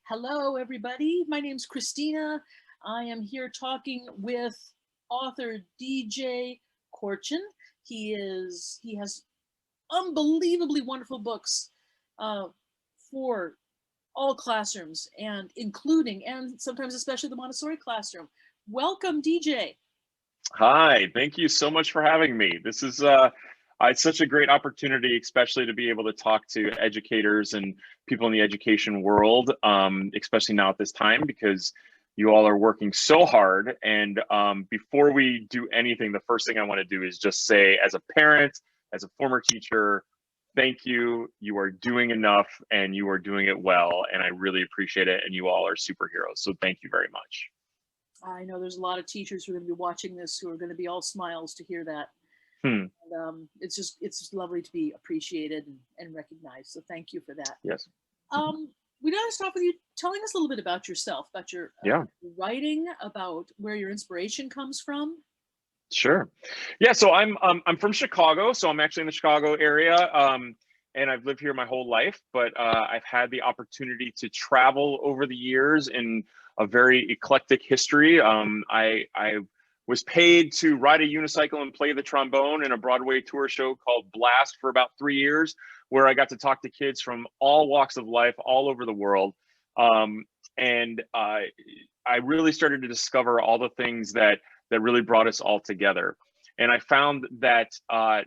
Hello, everybody. My name's Christina. I am here talking with author DJ Corchin. He has unbelievably wonderful books for all classrooms, and including and sometimes especially the Montessori classroom. Welcome, DJ. Hi, thank you so much for having me. This is it's such a great opportunity, especially to be able to talk to educators and people in the education world, especially now at this time, because you all are working so hard. And before we do anything, the first thing I want to do is just say, as a parent, as a former teacher, thank you. You are doing enough and you are doing it well. And I really appreciate it. And you all are superheroes. So thank you very much. I know there's a lot of teachers who are going to be watching this who are going to be all smiles to hear that. And, it's just lovely to be appreciated and recognized. So thank you for that. Yes. We got to start with you telling us a little bit about yourself, about your writing, about where your inspiration comes from. Sure. Yeah. So I'm from Chicago. So I'm actually in the Chicago area. And I've lived here my whole life, but I've had the opportunity to travel over the years in a very eclectic history. I was paid to ride a unicycle and play the trombone in a Broadway tour show called Blast for about 3 years, where I got to talk to kids from all walks of life, all over the world. And I really started to discover all the things that really brought us all together. And I found that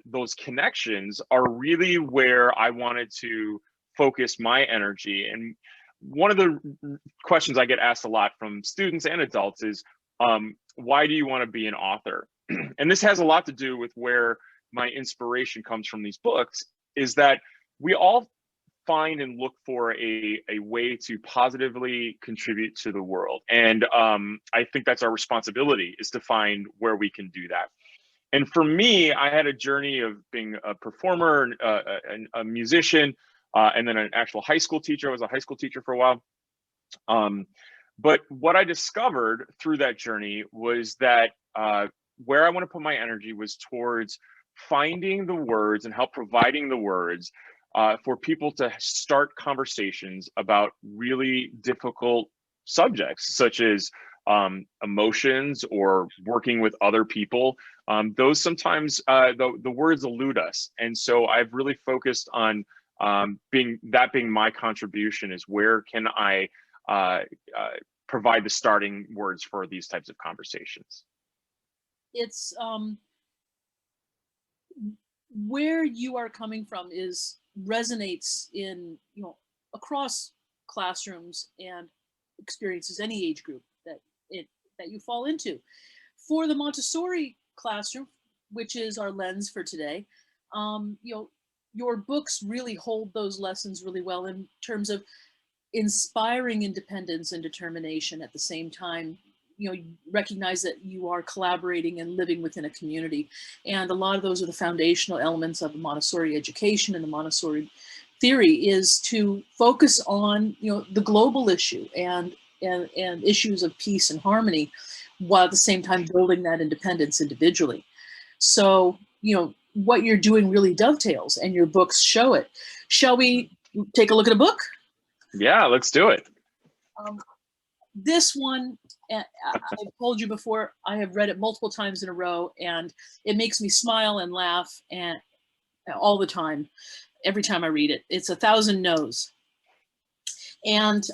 those connections are really where I wanted to focus my energy. And one of the questions I get asked a lot from students and adults is, why do you want to be an author? And this has a lot to do with where my inspiration comes from these books, is that we all find and look for a way to positively contribute to the world. And I think that's our responsibility, is to find where we can do that. And for me, I had a journey of being a performer, a musician, and then an actual high school teacher. I was a high school teacher for a while. But what I discovered through that journey was that where I want to put my energy was towards finding the words and help providing the words for people to start conversations about really difficult subjects, such as emotions or working with other people. Those sometimes the words elude us. And so I've really focused on being my contribution, is where can I provide the starting words for these types of conversations. It's where you are coming from resonates in, across classrooms and experiences, any age group that you fall into. For the Montessori classroom, which is our lens for today, your books really hold those lessons really well in terms of inspiring independence and determination. At the same time, you recognize that you are collaborating and living within a community. And a lot of those are the foundational elements of the Montessori education and the Montessori theory, is to focus on, the global issue and issues of peace and harmony, while at the same time building that independence individually. So, what you're doing really dovetails, and your books show it. Shall we take a look at a book? Yeah, let's do it. This one, I've told you before, I have read it multiple times in a row, and it makes me smile and laugh and all the time, every time I read it. It's 1,000 No's. And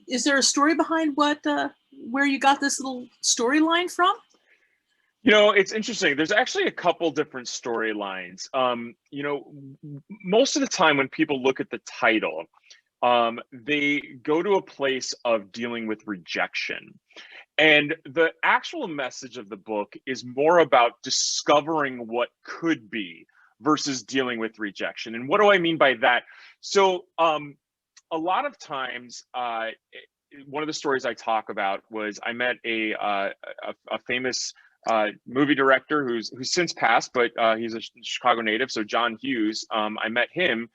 is there a story behind where you got this little storyline from? It's interesting. There's actually a couple different storylines. Most of the time when people look at the title, they go to a place of dealing with rejection. And the actual message of the book is more about discovering what could be versus dealing with rejection. And what do I mean by that? So a lot of times, one of the stories I talk about was I met a famous movie director who's since passed, but he's a Chicago native. So John Hughes, I met him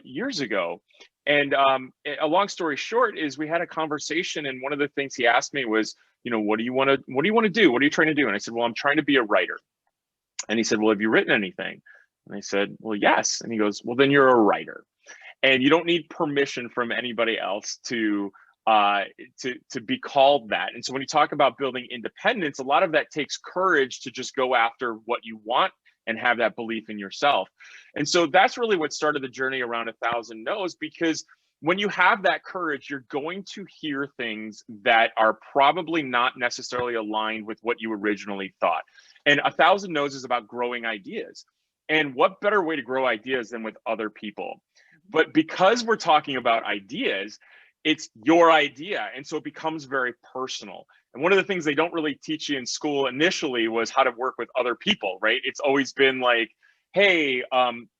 years ago. And a long story short is we had a conversation, and one of the things he asked me was, what do you want to do? What are you trying to do? And I said, well, I'm trying to be a writer. And he said, well, have you written anything? And I said, well, yes. And he goes, well, then you're a writer. and you don't need permission from anybody else to be called that. And so when you talk about building independence, a lot of that takes courage to just go after what you want and have that belief in yourself. And so that's really what started the journey around 1,000 No's, because when you have that courage, you're going to hear things that are probably not necessarily aligned with what you originally thought. And 1,000 No's is about growing ideas. And what better way to grow ideas than with other people? But because we're talking about ideas, it's your idea. And so it becomes very personal. And one of the things they don't really teach you in school initially was how to work with other people, right? It's always been like, hey,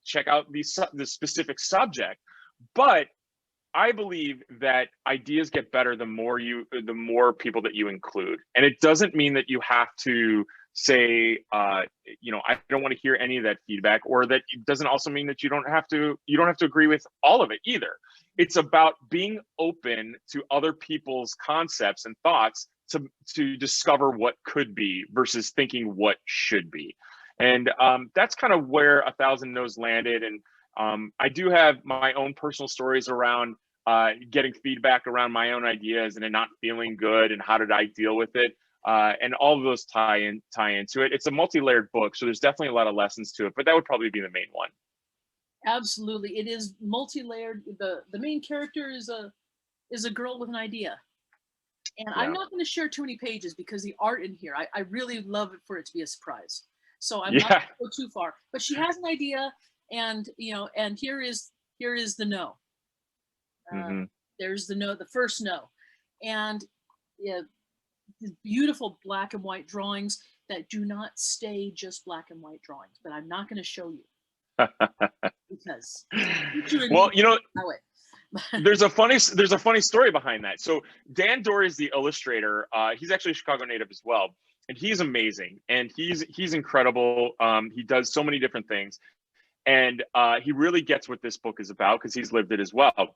check out this specific subject. But I believe that ideas get better the more people that you include. And it doesn't mean that you have to say, I don't want to hear any of that feedback, or that it doesn't also mean that you don't have to agree with all of it either. It's about being open to other people's concepts and thoughts to discover what could be versus thinking what should be. And that's kind of where 1,000 No's landed. And I do have my own personal stories around getting feedback around my own ideas and it not feeling good, and how did I deal with it. And all of those tie into it. It's a multi-layered book, so there's definitely a lot of lessons to it, but that would probably be the main one. Absolutely, it is multi-layered. The main character is a girl with an idea, and I'm not going to share too many pages because the art in here, I really love it for it to be a surprise. So I'm not going to go too far, but she has an idea, and and here is the no. There's the no, the first no, and beautiful black and white drawings that do not stay just black and white drawings, but I'm not going to show you because well, there's a funny story behind that. So Dan Dory is the illustrator. He's actually a Chicago native as well, and he's amazing, and he's incredible. He does so many different things, and he really gets what this book is about because he's lived it as well.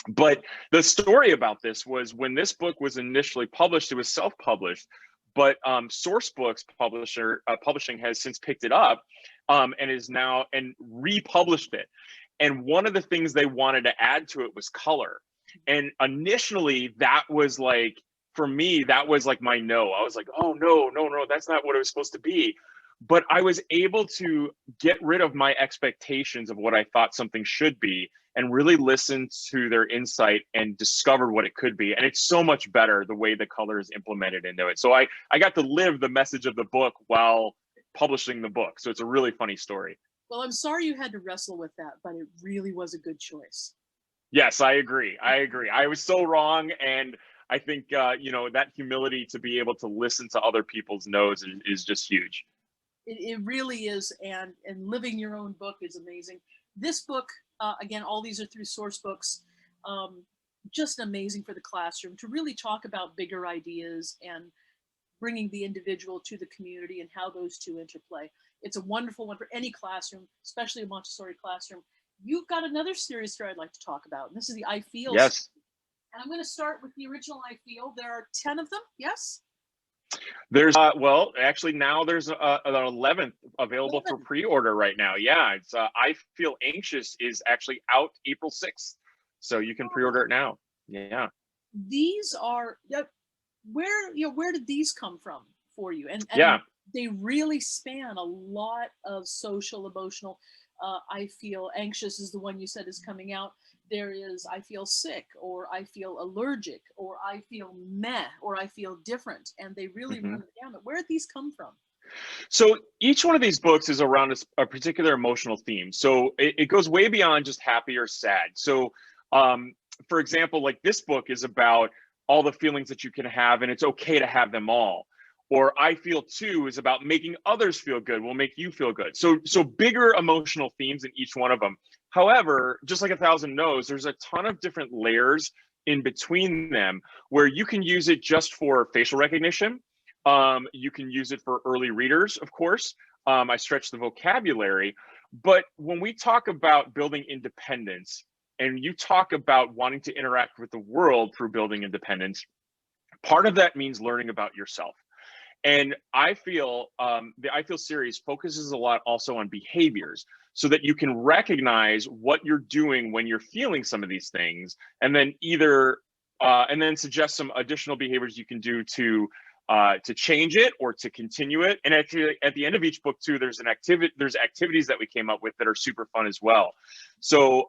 But the story about this was, when this book was initially published, it was self-published, but Sourcebooks publishing has since picked it up and is now republished it. And one of the things they wanted to add to it was color. And initially, that was like, for me, that was like my no. I was like, oh no, that's not what it was supposed to be. But I was able to get rid of my expectations of what I thought something should be, and really listen to their insight and discover what it could be. And it's so much better the way the color is implemented into it. So I got to live the message of the book while publishing the book. So it's a really funny story. Well, I'm sorry you had to wrestle with that, but it really was a good choice. Yes, I agree. I was so wrong. And I think, that humility to be able to listen to other people's no's is just huge. It really is, and living your own book is amazing. This book, again, all these are through Sourcebooks, just amazing for the classroom to really talk about bigger ideas and bringing the individual to the community and how those two interplay. It's a wonderful one for any classroom, especially a Montessori classroom. You've got another series here I'd like to talk about, and this is the I Feel. Yes. And I'm going to start with the original I Feel. There are 10 of them, yes? There's well, actually now there's an 11th available for pre-order right now. Yeah, it's I Feel Anxious is actually out April 6th, so you can pre-order it now. Yeah. These are where did these come from for you? And yeah, they really span a lot of social, emotional. I Feel Anxious is the one you said is coming out. There is I Feel Sick, or I Feel Allergic, or I Feel Meh, or I Feel Different. And they really run the gamut. Where did these come from? So each one of these books is around a particular emotional theme. So it goes way beyond just happy or sad. So for example, like this book is about all the feelings that you can have, and it's okay to have them all. Or I Feel Too is about making others feel good will make you feel good. So bigger emotional themes in each one of them. However, just like 1,000 No's, there's a ton of different layers in between them where you can use it just for facial recognition. You can use it for early readers, of course. I stretch the vocabulary. But when we talk about building independence, and you talk about wanting to interact with the world through building independence, part of that means learning about yourself. And I feel the I Feel series focuses a lot also on behaviors. so that you can recognize what you're doing when you're feeling some of these things, and then and then suggest some additional behaviors you can do to change it or to continue it. And at the end of each book too, there's activities that we came up with that are super fun as well. So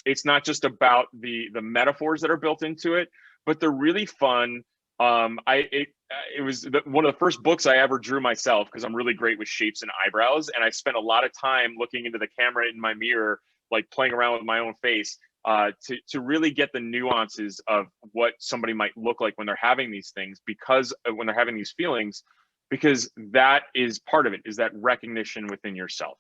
it's not just about the metaphors that are built into it, but they're really fun. It was one of the first books I ever drew myself, because I'm really great with shapes and eyebrows, and I spent a lot of time looking into the camera in my mirror, like playing around with my own face, to really get the nuances of what somebody might look like when they're having these things, because when they're having these feelings, because that is part of it, is that recognition within yourself.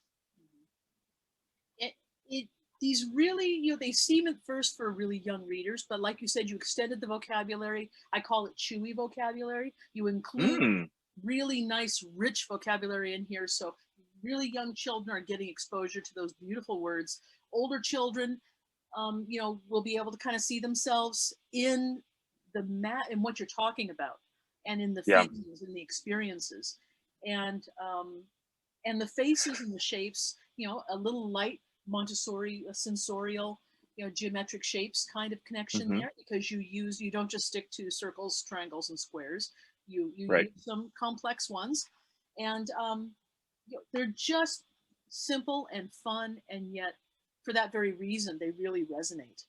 These really, they seem at first for really young readers, but like you said, you extended the vocabulary. I call it chewy vocabulary. You include really nice, rich vocabulary in here. So really young children are getting exposure to those beautiful words. Older children, will be able to kind of see themselves in in what you're talking about, and in the feelings and the experiences, and the faces and the shapes, a little light Montessori, a sensorial, geometric shapes kind of connection there, because you don't just stick to circles, triangles, and squares. You use some complex ones, and they're just simple and fun, and yet for that very reason, they really resonate.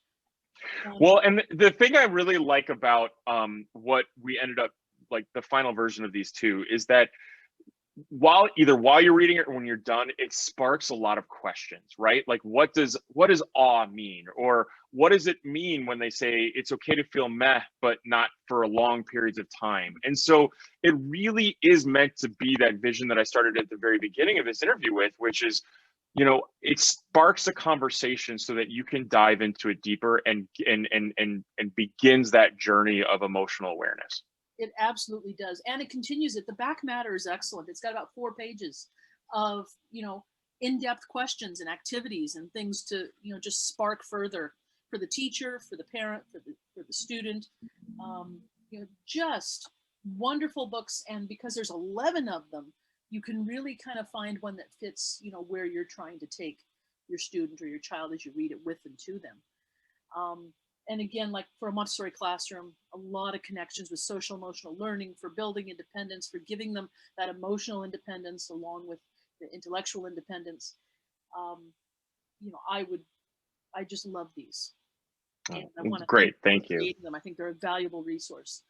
Well, and the thing I really like about what we ended up, like the final version of these two, is that while you're reading it or when you're done, it sparks a lot of questions, right? Like, what does awe mean? Or what does it mean when they say it's okay to feel meh, but not for long periods of time? And so it really is meant to be that vision that I started at the very beginning of this interview with, which is, it sparks a conversation so that you can dive into it deeper and begins that journey of emotional awareness. It absolutely does. And it continues it. The back matter is excellent. It's got about 4 pages of, in-depth questions and activities and things to, just spark further for the teacher, for the parent, for the student. Just wonderful books. And because there's 11 of them, you can really kind of find one that fits, where you're trying to take your student or your child as you read it with and to them. And again, like for a Montessori classroom, a lot of connections with social emotional learning, for building independence, for giving them that emotional independence along with the intellectual independence. I just love these. And I want to great. Thank you. Them. I think they're a valuable resource.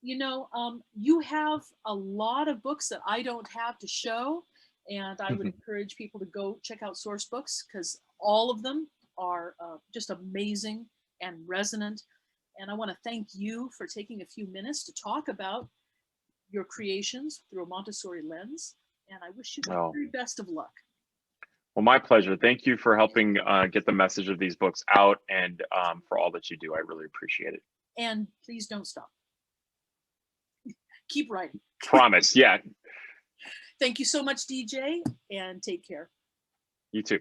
You have a lot of books that I don't have to show, and I would encourage people to go check out Sourcebooks, because all of them are just amazing and resonant. And I want to thank you for taking a few minutes to talk about your creations through a Montessori lens. And I wish you the very best of luck. Well, my pleasure. Thank you for helping get the message of these books out, and for all that you do. I really appreciate it. And please don't stop. Keep writing. Promise. Yeah. Thank you so much, DJ, and take care. You too.